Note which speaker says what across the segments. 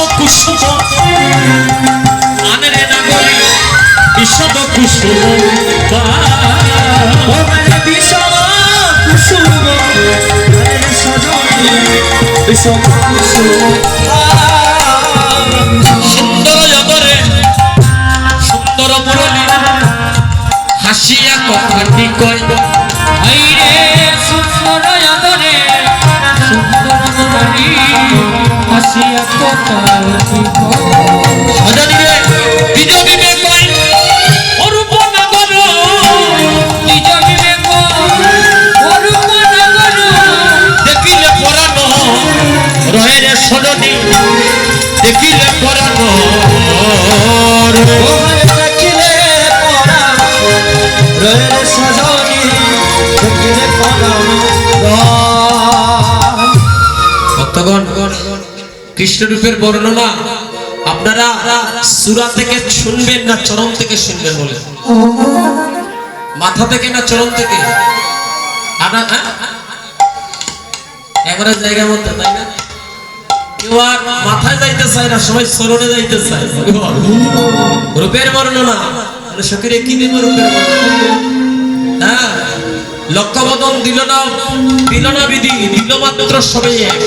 Speaker 1: কুসুম আনরে নাগরী বিষম কুসুম
Speaker 2: বিষম কুসুম সজনী বিষম কুসুম
Speaker 1: সুন্দর জগরে সুন্দর মুরলী হাসিয়া কথাটি কয়
Speaker 2: আইরে সুন্দর জগরে সুন্দর মুরলী হাসিয়া কথাটি কয়
Speaker 1: সজনী রে নিজ বিবেক কয় অরূপ নগর
Speaker 2: নিজ বিবেক অরূপ নগর
Speaker 1: দেখিলে পরাণ রহে রে সজনী দেখিলে পরাণ
Speaker 2: দেখিলে পরা রয়ে সজনী দেখিলে পরা
Speaker 1: ভক্তগণ কৃষ্ণ রূপের বর্ণনা আপনারা সূরা থেকে শুনবেন না চরণ থেকে শুনবেন বলে মাথা থেকে না চরণ থেকে এবারে জায়গা মতো তাই না কেউ আর মাথায় যাইতে চায় না সবাই চরণে যাইতে চায় রূপের বর্ণনা সকিরে কি দেব রূপের বর্ণনা হ্যাঁ লক্ষ্যবদন দিল না বিধি দিল মাত্র সবাই এক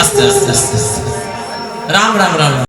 Speaker 1: আস্তে আস্তে আস্তে রাম রাম রাম